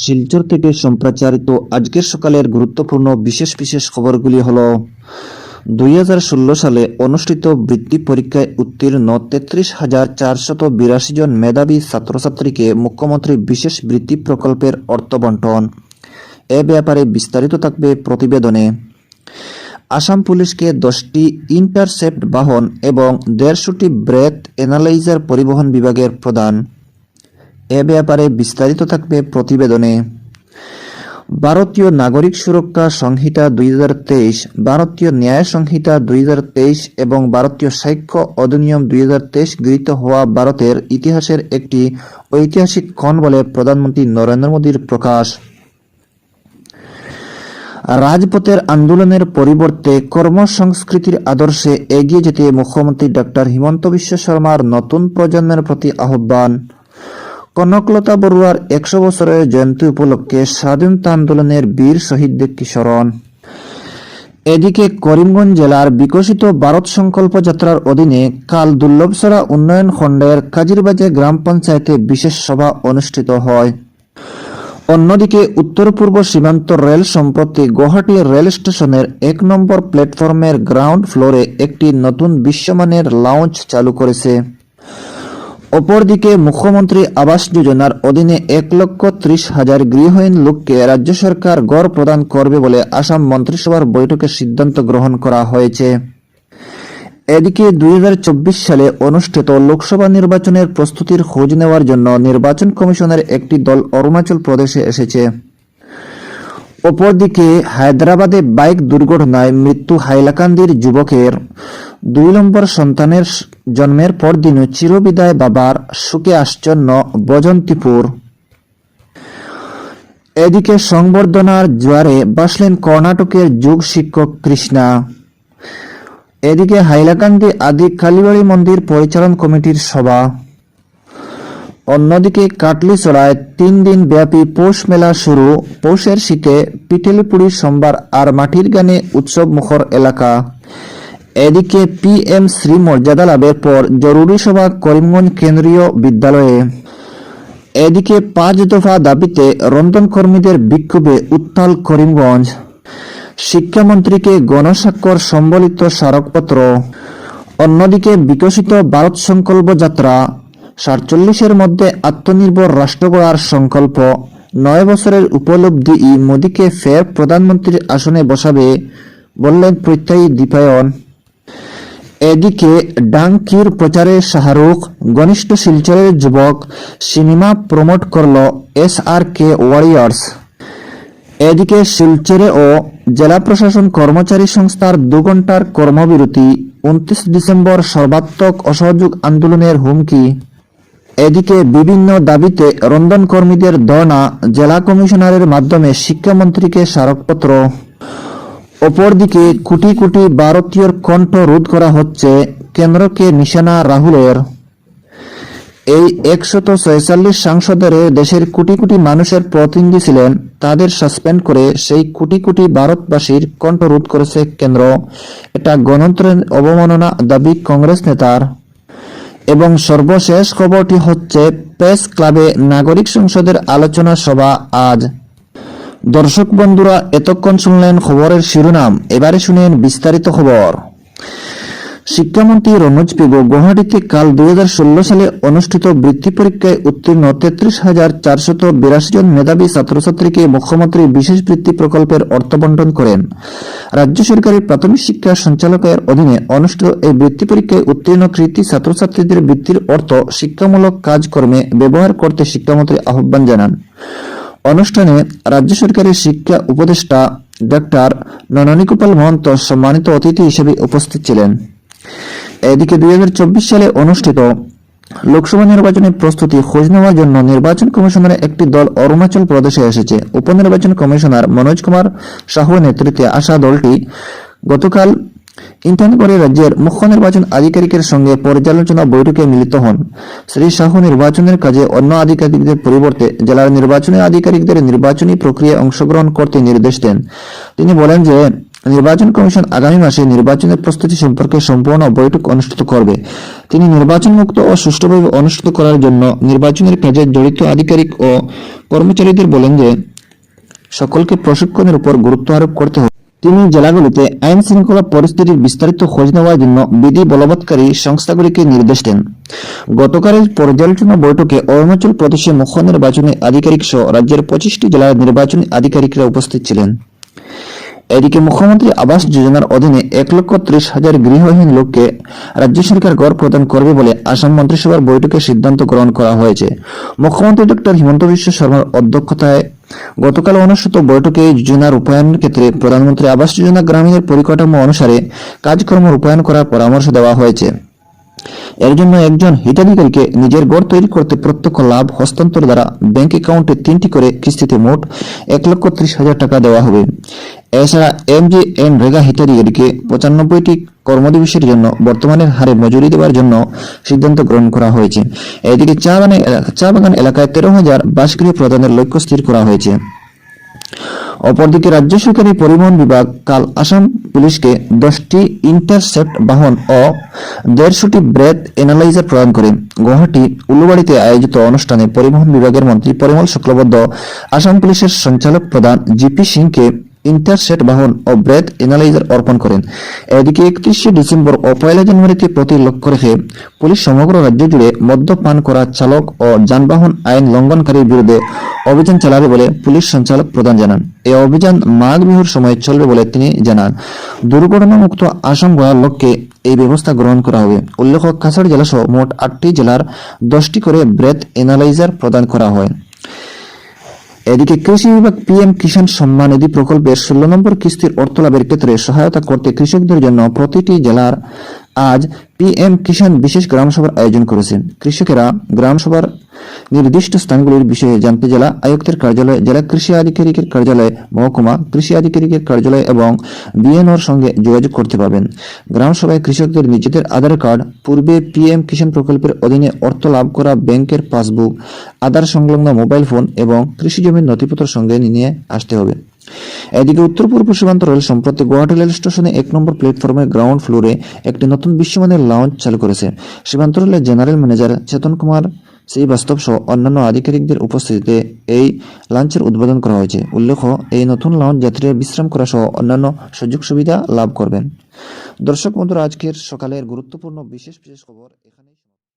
শিলচর থেকে সম্প্রচারিত আজকের সকালের গুরুত্বপূর্ণ বিশেষ খবরগুলি হলো 2016 সালে অনুষ্ঠিত বৃত্তি পরীক্ষায় উত্তীর্ণ 33,482 জন মেধাবী ছাত্রছাত্রীকে মুখ্যমন্ত্রী বিশেষ বৃত্তি প্রকল্পের অর্থ বণ্টন। এ ব্যাপারে বিস্তারিত থাকবে প্রতিবেদনে। আসাম পুলিশকে 10টি ইন্টারসেপ্ট বাহন এবং 150টি ব্রেথ অ্যানালাইজার পরিবহন বিভাগের প্রদান। এ ব্যাপারে বিস্তারিত থাকবে প্রতিবেদনে। ভারতীয় নাগরিক সুরক্ষা সংহিতা 2023, ভারতীয় ন্যায় সংহিতা 2023 এবং ভারতীয় সাক্ষ্য অধিনিয়ম 2023 গৃহীত হওয়া ভারতের ইতিহাসের একটি ঐতিহাসিক ক্ষণ বলে প্রধানমন্ত্রী নরেন্দ্র মোদীর প্রকাশ। রাজপথের আন্দোলনের পরিবর্তে কর্মসংস্কৃতির আদর্শে এগিয়ে যেতে মুখ্যমন্ত্রী ডক্টর হিমন্ত বিশ্ব শর্মার নতুন প্রজন্মের প্রতি আহ্বান। কনকলতা বড়ুয়ার 100 বছরের জয়ন্তী উপলক্ষে স্বাধীনতা আন্দোলনের বীর শহীদদের স্মরণ। এদিকে করিমগঞ্জ জেলার বিকশিত ভারত সংকল্প যাত্রার অধীনে কাল দুর্লভছড়া উন্নয়ন খণ্ডের কাজিরবাজে গ্রাম পঞ্চায়েতে বিশেষ সভা অনুষ্ঠিত হয়। অন্যদিকে উত্তর পূর্ব সীমান্ত রেল সম্প্রতি গুয়াহাটি রেল স্টেশনের 1 নম্বর প্ল্যাটফর্মের গ্রাউন্ড ফ্লোরে একটি নতুন বিশ্বমানের লাউঞ্জ চালু করেছে। অপরদিকে মুখ্যমন্ত্রী আবাস যোজনার অধীনে 1,30,000 গৃহহীন লোককে রাজ্য সরকার ঘর প্রদান করবে বলে আসাম মন্ত্রিসভার বৈঠকে সিদ্ধান্ত গ্রহণ করা হয়েছে। এদিকে 2024 সালে অনুষ্ঠিত লোকসভা নির্বাচনের প্রস্তুতির খোঁজ নেওয়ার জন্য নির্বাচন কমিশনের একটি দল অরুণাচল প্রদেশে এসেছে। অপরদিকে হায়দ্রাবাদে বাইক দুর্ঘটনায় মৃত্যু হাইলাকান্দির যুবকের 2 নম্বর সন্তানের জন্মের পরদিনও চিরবিদায় বাবার শোকে আশ্চর্য বজন্তিপুর। এদিকে সংবর্ধনার জোয়ারে ভাসলেন কর্ণাটকের যোগ শিক্ষক কৃষ্ণা। এদিকে হাইলাকান্দি আদি কালীবাড়ি মন্দির পরিচালন কমিটির সভা। অন্যদিকে কাটলিছড়ায় 3 দিন ব্যাপী পৌষ মেলা শুরু। পৌষের শীতে পিঠেলিপুড়ি সোমবার আর মাটির গানে উৎসব মুখর এলাকা। এদিকে PM শ্রী মর্যাদা লাভের পর জরুরি সভা করিমগঞ্জ কেন্দ্রীয় বিদ্যালয়ে। এদিকে 5 দফা দাবিতে রন্ধন কর্মীদের বিক্ষোভে উত্তাল করিমগঞ্জ। শিক্ষামন্ত্রীকে গণস্বাক্ষর সম্বলিত স্মারকপত্র। অন্যদিকে বিকশিত ভারত সংকল্প যাত্রা 47-এর মধ্যে আত্মনির্ভর রাষ্ট্র গড়ার সংকল্প। 9 বছরের উপলব্ধি মোদীকে ফের প্রধানমন্ত্রীর আসনে বসাবে বললেন প্রত্যয়ী দীপায়ন। এদিকে ডাংকির প্রচারে শাহরুখ, ঘনিষ্ঠ শিলচরের যুবক সিনেমা প্রমোট করল SRK ওয়ারিয়ার্স। এদিকে শিলচরে ও জেলা প্রশাসন কর্মচারী সংস্থার 2 ঘণ্টার কর্মবিরতি। 29 ডিসেম্বর সর্বাত্মক অসহযোগ আন্দোলনের হুমকি। এদিকে বিভিন্ন দাবিতে রন্ধন কর্মীদের ধর্ণা, জেলা কমিশনারের মাধ্যমে শিক্ষামন্ত্রীকে স্মারকপত্র। অপরদিকে কোটি কোটি ভারতীয়র কণ্ঠ রোধ করা হচ্ছে, কেন্দ্রকে নিশানা রাহুলের। এই 146 সাংসদের দেশের কোটি কোটি মানুষের প্রতিনিধি ছিলেন, তাদের সাসপেন্ড করে সেই কোটি কোটি ভারতবাসীর কণ্ঠ রোধ করেছে কেন্দ্র। এটা গণতন্ত্রের অবমাননা দাবি কংগ্রেস নেতার। এবং সর্বশেষ খবরটি হচ্ছে প্রেস ক্লাবে নাগরিক সংসদের আলোচনা সভা আজ। দর্শক বন্ধুরা, এতক্ষণ শুনলেন খবরের শিরোনাম, এবারে শুনেন বিস্তারিত খবর। শিক্ষামন্ত্রী রনোজ পেগু গুয়াহাটিতে কাল 2016 সালে অনুষ্ঠিত বৃত্তি পরীক্ষায় উত্তীর্ণ 33,482 জন মেধাবী ছাত্রছাত্রীকে মুখ্যমন্ত্রী বিশেষ বৃত্তি প্রকল্পের অর্থ বণ্টন করেন। রাজ্য সরকারের প্রাথমিক শিক্ষা সঞ্চালকালয়ের অধীনে অনুষ্ঠিত এই বৃত্তি পরীক্ষায় উত্তীর্ণ কৃতী ছাত্রছাত্রীদের বৃত্তির অর্থ শিক্ষামূলক কাজকর্মে ব্যবহার করতে শিক্ষামন্ত্রী আহ্বান জানান। অনুষ্ঠানে রাজ্য সরকারের শিক্ষা উপদেষ্টা ডক্টর নননীগোপাল মহন্ত সম্মানিত অতিথি হিসেবে উপস্থিত ছিলেন। এদিকে 2024 সালে অনুষ্ঠিত লোকসভা নির্বাচনের প্রস্তুতি খোঁজ নেওয়ার জন্য নির্বাচন কমিশনের একটি দল অরুণাচল প্রদেশে এসেছে। উপনির্বাচন কমিশনার মনোজ কুমার সাহুর নেতৃত্বে আসা দলটি গতকাল ইন্টানগরে রাজ্যের মুখ্য নির্বাচন আধিকারিকের সঙ্গে পর্যালোচনা বৈঠকে মিলিত হন। শ্রী সাহু নির্বাচনের কাজে অন্য আধিকারিকদের পরিবর্তে জেলার নির্বাচনী আধিকারিকদের নির্বাচনী প্রক্রিয়ায় অংশগ্রহণ করতে নির্দেশ দেন। তিনি বলেন যে নির্বাচন কমিশন আগামী মাসে নির্বাচনের প্রস্তুতি সম্পর্কে সম্পূর্ণ বৈঠক অনুষ্ঠিত করবে। তিনি নির্বাচন মুক্ত ও সুষ্ঠুভাবে অনুষ্ঠিত করার জন্য নির্বাচনের কাজে জড়িত আধিকারিক ও কর্মচারীদের বলেন যে সকলকে প্রশিক্ষণের উপর গুরুত্ব আরোপ করতে হবে। তিনি জেলাগুলিতে আইন শৃঙ্খলা পরিস্থিতির বিস্তারিত খোঁজ নেওয়ার জন্য বিধি বলবৎকারী সংস্থাগুলিকে নির্দেশ দেন। গতকালের পর্যালোচনা বৈঠকে অরুণাচল প্রদেশে মুখ্য নির্বাচনী আধিকারিক সহ রাজ্যের 25টি জেলার নির্বাচনী আধিকারিকরা উপস্থিত ছিলেন। এদিকে মুখ্যমন্ত্রী আবাস যোজনার অধীনে 1,30,000 গৃহহীন লোককে রাজ্য সরকার ঘর প্রদান করবে বলে আসাম মন্ত্রিসভার বৈঠকে সিদ্ধান্ত গ্রহণ করা হয়েছে। মুখ্যমন্ত্রী ডক্টর হিমন্ত বিশ্ব শর্মার অধ্যক্ষতায় গতকাল অনুষ্ঠিত বৈঠকে এই যোজনা রূপায়ণের ক্ষেত্রে প্রধানমন্ত্রী আবাস যোজনা গ্রামীণের পরিকাঠামো অনুসারে কাজকর্ম রূপায়ণ করার পরামর্শ দেওয়া হয়েছে। এর জন্য একজন হিতাধিকারীকে নিজের ঘর তৈরি করতে প্রত্যক্ষ লাভ হস্তান্তর দ্বারা ব্যাংক অ্যাকাউন্টে 3টি করে কিস্তিতে মোট 1,30,000 টাকা দেওয়া হবে। এছাড়া MGNরেগা হিতাধিকারীকে 95টি কর্মদিবসের জন্য বর্তমানের হারে মজুরি দেওয়ার জন্য সিদ্ধান্ত গ্রহণ করা হয়েছে। এদিকে চা বাগান এলাকায় 13,000 বাসগৃহ প্রদানের লক্ষ্য স্থির করা হয়েছে। অপরদিকে রাজ্য সরকারি পরিবহন বিভাগ কাল আসাম পুলিশকে 10টি ইন্টারসেপ্ট বাহন ও 150টি ব্রেথ এনালাইজার প্রদান করে। গুয়াহাটি উলুবাড়িতে আয়োজিত অনুষ্ঠানে পরিবহন বিভাগের মন্ত্রী পরিমল শুক্লবৈদ্য আসাম পুলিশের সঞ্চালক প্রধান জিপি সিংকে ইন্টারসেট বাহন ও ব্রেথ এনালাইজার অর্পণ করেন। এদিকে 31শে ডিসেম্বর ও 1 জানুয়ারিকে প্রতি লক্ষ্য রেখে পুলিশ সমগ্র রাজ্য জুড়ে মদ্যপান করা চালক ও যানবাহন আইন লঙ্ঘনকারীর বিরুদ্ধে অভিযান চালাবে বলে পুলিশ সঞ্চালক প্রধান জানান। এই অভিযান মাঘ বিহুর সময় চলবে বলে তিনি জানান। দুর্ঘটনামুক্ত আসাম গড়ার লক্ষ্যে এই ব্যবস্থা গ্রহণ করা হবে। উল্লেখ্য, কাছাড় জেলা সহ মোট 8টি জেলার 10টি করে ব্রেথ এনালাইজার প্রদান করা হয়। এদিকে কৃষি বিভাগ PM কিষাণ সম্মান নিধি প্রকল্পের 16 নম্বর কিস্তির অর্থ লাভের ক্ষেত্রে সহায়তা করতে কৃষকদের জন্য প্রতিটি জেলার আজ PM কিষাণ বিশেষ গ্রামসভার আয়োজন করেছে। কৃষকেরা গ্রামসভার নির্দিষ্ট স্থানগুলির বিষয়ে জানতে জেলা আয়ুক্তের কার্যালয়, জেলা কৃষি আধিকারিকের কার্যালয়, মহকুমা কৃষি আধিকারিকের কার্যালয় এবং BNOর সঙ্গে যোগাযোগ করতে পারবেন। গ্রামসভায় কৃষকদের নিজেদের আধার কার্ড, পূর্বে PM কিষাণ প্রকল্পের অধীনে অর্থ লাভ করা ব্যাংকের পাসবুক, আধার সংলগ্ন মোবাইল ফোন এবং কৃষি জমির নথিপত্র সঙ্গে নিয়ে আসতে হবে। এদিকে উত্তর পূর্ব সীমান্ত রেল সম্প্রতি গুয়াহাটি রেল স্টেশনে 1 নম্বর প্ল্যাটফর্মের গ্রাউন্ড ফ্লোরে একটি নতুন বিশ্বমানের লাউঞ্জ চালু করেছে। সীমান্ত রেলের জেনারেল ম্যানেজার চেতন কুমার শ্রীবাস্তব সহ অন্যান্য আধিকারিকদের উপস্থিতিতে এই লাউঞ্জের উদ্বোধন করা হয়েছে। উল্লেখ্য, এই নতুন লাউঞ্জ যাত্রীরা বিশ্রাম করা সহ অন্যান্য সুযোগ সুবিধা লাভ করবেন। দর্শক বন্ধুরা, আজকের সকালের গুরুত্বপূর্ণ বিশেষ খবর।